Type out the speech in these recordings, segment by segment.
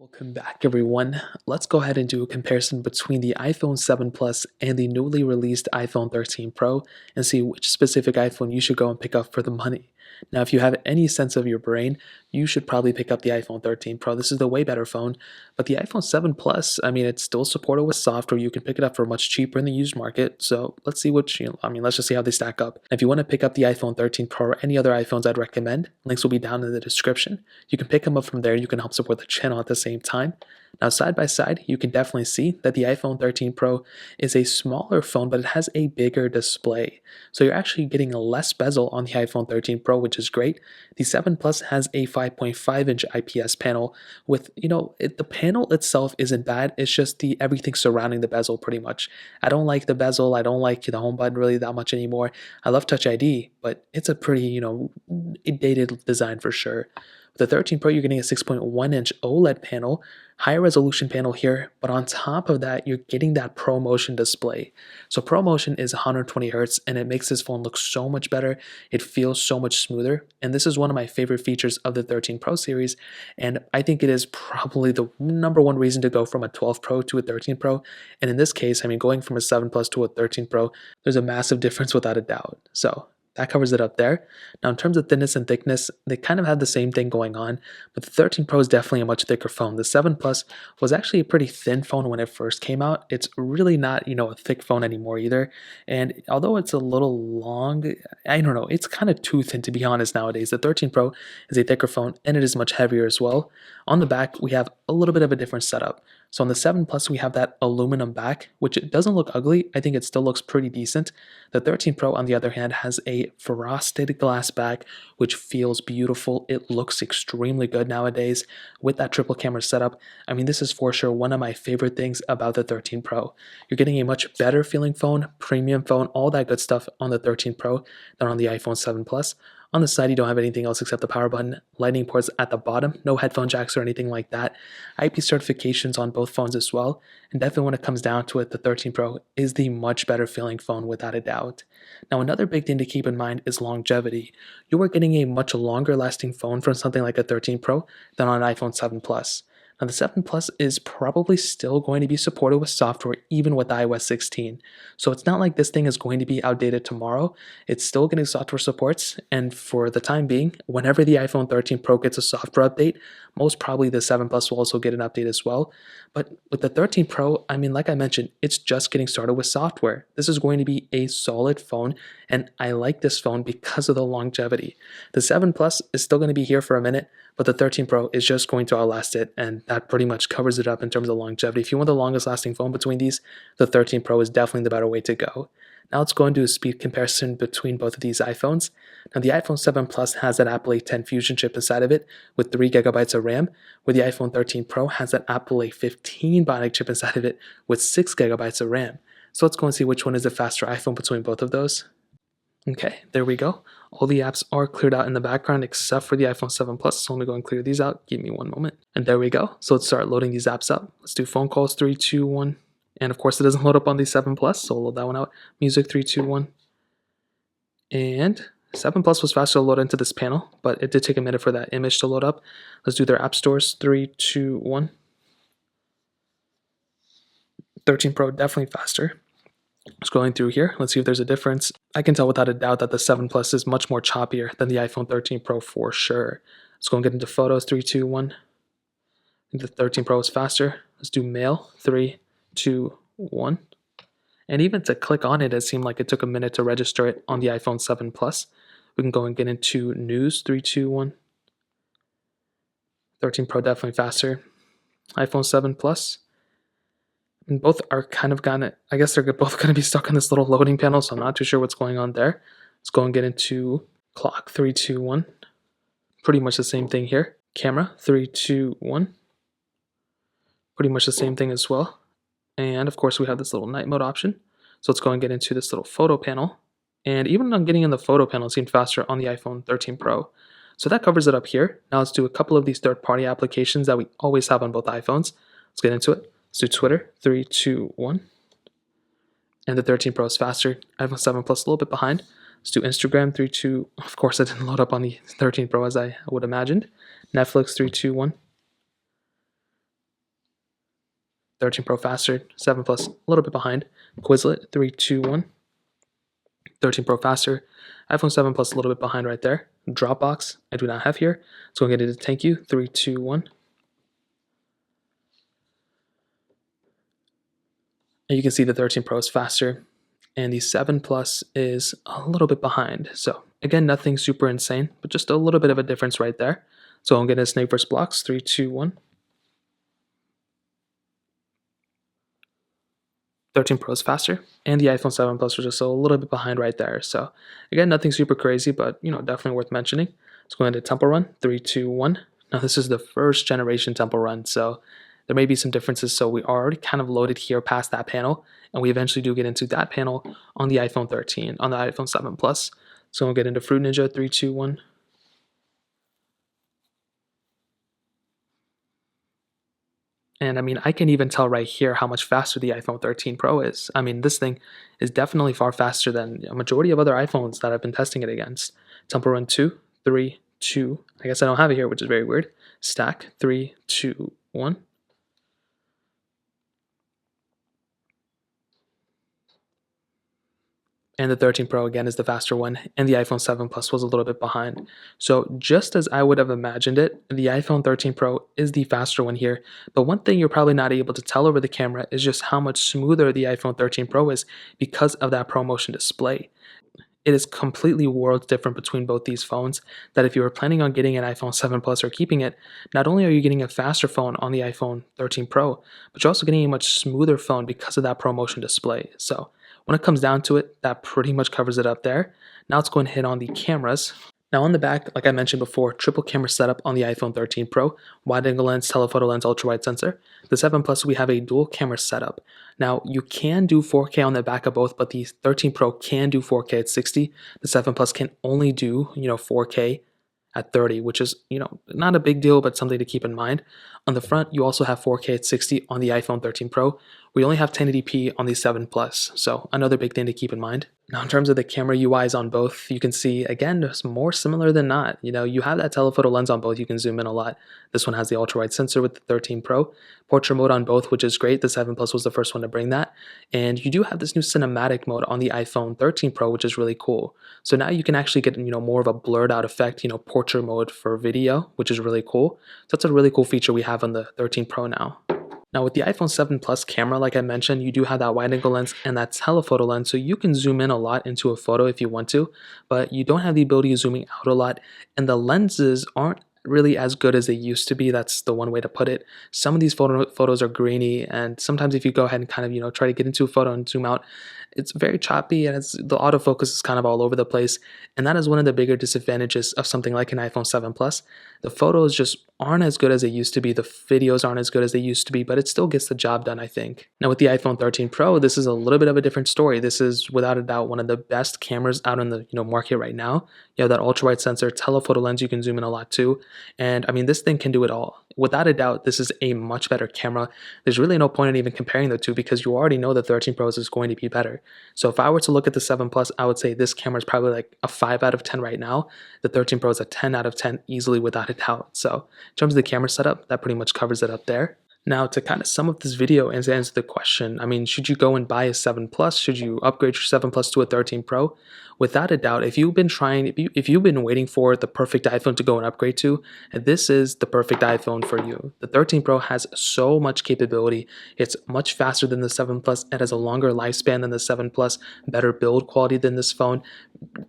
Welcome back, everyone. Let's go ahead and do a comparison between the iPhone 7 Plus and the newly released iPhone 13 Pro and see which specific iPhone you should go and pick up for the money. Now, if you have any sense of your brain, you should probably pick up the iPhone 13 Pro. This is the way better phone. But the iPhone 7 Plus, it's still supported with software. You can pick it up for much cheaper in the used market. So let's see let's just see how they stack up. If you want to pick up the iPhone 13 Pro or any other iPhones, I'd recommend. Links will be down in the description. You can pick them up from there. You can help support the channel at the same time. Now, side by side, you can definitely see that the iPhone 13 Pro is a smaller phone, but it has a bigger display. So you're actually getting a less bezel on the iPhone 13 Pro, which is great. The 7 Plus has a 5.5-inch IPS panel with, the panel itself isn't bad. It's just the everything surrounding the bezel pretty much. I don't like the bezel. I don't like the home button really that much anymore. I love Touch ID, but it's a pretty, dated design for sure. With the 13 Pro, you're getting a 6.1-inch OLED panel, higher resolution panel here, but on top of that, you're getting that ProMotion display. So ProMotion is 120 Hz, and it makes this phone look so much better. It feels so much smoother, and this is one of my favorite features of the 13 Pro series, and I think it is probably the number one reason to go from a 12 Pro to a 13 Pro. And in this case, going from a 7 Plus to a 13 Pro, there's a massive difference without a doubt. So that covers it up there. Now, in terms of thickness and thickness, they kind of have the same thing going on, but the 13 Pro is definitely a much thicker phone. The 7 Plus was actually a pretty thin phone when it first came out. It's really not, a thick phone anymore either. And although it's a little long, I don't know, it's kind of too thin to be honest nowadays. The 13 Pro is a thicker phone and it is much heavier as well. On the back, we have a little bit of a different setup. So on the 7 Plus, we have that aluminum back, which it doesn't look ugly. I think it still looks pretty decent. The 13 Pro, on the other hand, has a frosted glass back, which feels beautiful. It looks extremely good nowadays with that triple camera setup. This is for sure one of my favorite things about the 13 Pro. You're getting a much better feeling phone, premium phone, all that good stuff on the 13 Pro than on the iPhone 7 Plus. On the side, you don't have anything else except the power button, lightning ports at the bottom, no headphone jacks or anything like that. IP certifications on both phones as well, and definitely when it comes down to it, the 13 Pro is the much better feeling phone without a doubt. Now, another big thing to keep in mind is longevity. You are getting a much longer lasting phone from something like a 13 Pro than on an iPhone 7 Plus. Now, the 7 Plus is probably still going to be supported with software even with iOS 16. So it's not like this thing is going to be outdated tomorrow. It's still getting software supports, and for the time being, whenever the iPhone 13 Pro gets a software update, most probably the 7 Plus will also get an update as well. But with the 13 Pro, like I mentioned, it's just getting started with software. This is going to be a solid phone, and I like this phone because of the longevity. The 7 Plus is still going to be here for a minute, but the 13 Pro is just going to outlast it, and that pretty much covers it up in terms of longevity. If you want the longest lasting phone between these, the 13 Pro is definitely the better way to go. Now let's go and do a speed comparison between both of these iPhones. Now the iPhone 7 Plus has that Apple A10 Fusion chip inside of it with 3 gigabytes of RAM, where the iPhone 13 Pro has that Apple A15 Bionic chip inside of it with 6 gigabytes of RAM. So let's go and see which one is the faster iPhone between both of those. Okay, there we go. All the apps are cleared out in the background except for the iPhone 7 Plus. So let me go and clear these out. Give me one moment. And there we go. So let's start loading these apps up. Let's do phone calls, 3, 2, 1. And of course, it doesn't load up on the 7 Plus, so we'll load that one out. Music, 3, 2, 1. And 7 Plus was faster to load into this panel, but it did take a minute for that image to load up. Let's do their app stores, 3, 2, 1. 13 Pro, definitely faster. Scrolling through here, let's see if there's a difference. I can tell without a doubt that the 7 Plus is much more choppier than the iPhone 13 Pro for sure. Let's go and get into photos, 3, 2, 1. I think the 13 Pro is faster. Let's do mail, 3, 2, 1. And even to click on it, it seemed like it took a minute to register it on the iPhone 7 Plus. We can go and get into news, 3, 2, 1. 13 Pro definitely faster. iPhone 7 Plus. And both are I guess they're both going to be stuck on this little loading panel, so I'm not too sure what's going on there. Let's go and get into clock, 3, 2, 1. Pretty much the same thing here. Camera, 3, 2, 1. Pretty much the same thing as well. And of course, we have this little night mode option. So let's go and get into this little photo panel. And even on getting in the photo panel, it seemed faster on the iPhone 13 Pro. So that covers it up here. Now let's do a couple of these third-party applications that we always have on both iPhones. Let's get into it. Let's do Twitter, 3, 2, 1. And the 13 Pro is faster. iPhone 7 Plus a little bit behind. Let's do Instagram, 3, 2. Of course, it didn't load up on the 13 Pro as I would imagined. Netflix, 3, 2, 1. 13 Pro faster, 7 Plus a little bit behind. Quizlet, 3, 2, 1. 13 Pro faster, iPhone 7 Plus a little bit behind right there. Dropbox, I do not have here. So I'm going to get it to thank you, 3, 2, 1. And you can see the 13 Pro is faster, and the 7 Plus is a little bit behind. So again, nothing super insane, but just a little bit of a difference right there. So I'm going to snake versus blocks, 3, 2, 1. 13 Pro is faster, and the iPhone 7 Plus was just a little bit behind right there. So again, nothing super crazy, but definitely worth mentioning. Let's go into Temple Run, 3, 2, 1. Now this is the first generation Temple Run, so there may be some differences. So we are already kind of loaded here past that panel, and we eventually do get into that panel on the iPhone 13, on the iPhone 7 Plus. So we'll get into Fruit Ninja, 3, 2, 1. And I mean, I can even tell right here how much faster the iPhone 13 Pro is. I mean, this thing is definitely far faster than a majority of other iPhones that I've been testing it against. Temple Run 2, 3, 2. I guess I don't have it here, which is very weird. Stack, 3, 2, 1. And the 13 Pro again is the faster one, and the iPhone 7 Plus was a little bit behind. So just as I would have imagined it, the iPhone 13 Pro is the faster one here. But one thing you're probably not able to tell over the camera is just how much smoother the iPhone 13 Pro is because of that ProMotion display. It is completely worlds different between both these phones, that if you were planning on getting an iPhone 7 Plus or keeping it, not only are you getting a faster phone on the iPhone 13 Pro, but you're also getting a much smoother phone because of that ProMotion display. So when it comes down to it, that pretty much covers it up there. Now let's go and hit on the cameras. Now on the back, like I mentioned before, triple camera setup on the iPhone 13 Pro, wide angle lens, telephoto lens, ultra wide sensor. The 7 Plus, we have a dual camera setup. Now you can do 4K on the back of both, but the 13 Pro can do 4K at 60. The 7 Plus can only do 4K at 30, which is not a big deal, but something to keep in mind. On the front, you also have 4K at 60 on the iPhone 13 Pro. We only have 1080p on the 7 Plus, so another big thing to keep in mind. Now, in terms of the camera UIs on both, you can see, again, it's more similar than not. You have that telephoto lens on both. You can zoom in a lot. This one has the ultra-wide sensor with the 13 Pro. Portrait mode on both, which is great. The 7 Plus was the first one to bring that. And you do have this new cinematic mode on the iPhone 13 Pro, which is really cool. So now you can actually get, more of a blurred out effect, portrait mode for video, which is really cool. So that's a really cool feature we have on the 13 Pro now. Now with the iPhone 7 Plus camera, like I mentioned, you do have that wide angle lens and that telephoto lens, so you can zoom in a lot into a photo if you want to, but you don't have the ability of zooming out a lot, and the lenses aren't really as good as they used to be. That's the one way to put it. Some of these photos are grainy, and sometimes if you go ahead and kind of try to get into a photo and zoom out, it's very choppy, and the autofocus is kind of all over the place, and that is one of the bigger disadvantages of something like an iPhone 7 Plus. The photos just aren't as good as they used to be. The videos aren't as good as they used to be, but it still gets the job done, I think. Now with the iPhone 13 Pro, this is a little bit of a different story. This is without a doubt one of the best cameras out on the market right now. You have that ultra-wide sensor, telephoto lens, you can zoom in a lot too. And I mean, this thing can do it all. Without a doubt, this is a much better camera. There's really no point in even comparing the two because you already know the 13 Pro is going to be better. So if I were to look at the 7 Plus, I would say this camera is probably like a 5 out of 10 right now. The 13 Pro is a 10 out of 10 easily without a doubt. So in terms of the camera setup, that pretty much covers it up there. Now, to kind of sum up this video and to answer the question, I mean, should you go and buy a 7 Plus? Should you upgrade your 7 Plus to a 13 Pro? Without a doubt, if you've been waiting for the perfect iPhone to go and upgrade to, this is the perfect iPhone for you. The 13 Pro has so much capability. It's much faster than the 7 Plus. It has a longer lifespan than the 7 Plus, better build quality than this phone,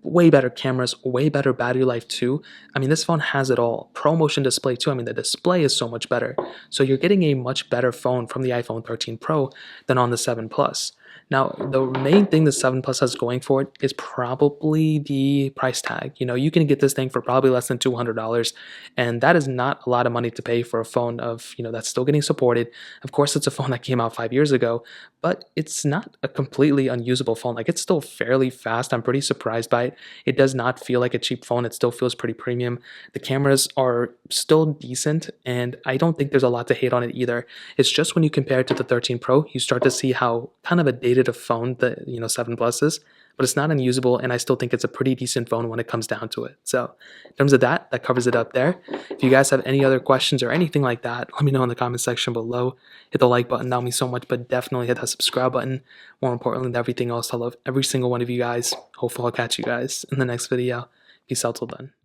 way better cameras, way better battery life too. I mean, this phone has it all. ProMotion display too. I mean, the display is so much better. So you're getting a much better phone from the iPhone 13 Pro than on the 7 Plus. Now, the main thing the 7 Plus has going for it is probably the price tag. You can get this thing for probably less than $200, and that is not a lot of money to pay for a phone of, that's still getting supported. Of course, it's a phone that came out 5 years ago, but it's not a completely unusable phone. Like, it's still fairly fast. I'm pretty surprised by it. It does not feel like a cheap phone. It still feels pretty premium. The cameras are still decent, and I don't think there's a lot to hate on it either. It's just when you compare it to the 13 Pro, you start to see how kind of a dated rated a phone that 7 Plus is, but it's not unusable, and I still think it's a pretty decent phone when it comes down to it. So in terms of that, that covers it up there. If you guys have any other questions or anything like that, let me know in the comment section below. Hit the like button, that would mean so much, but definitely hit that subscribe button. More importantly than everything else, I love every single one of you guys. Hopefully I'll catch you guys in the next video. Peace out till then.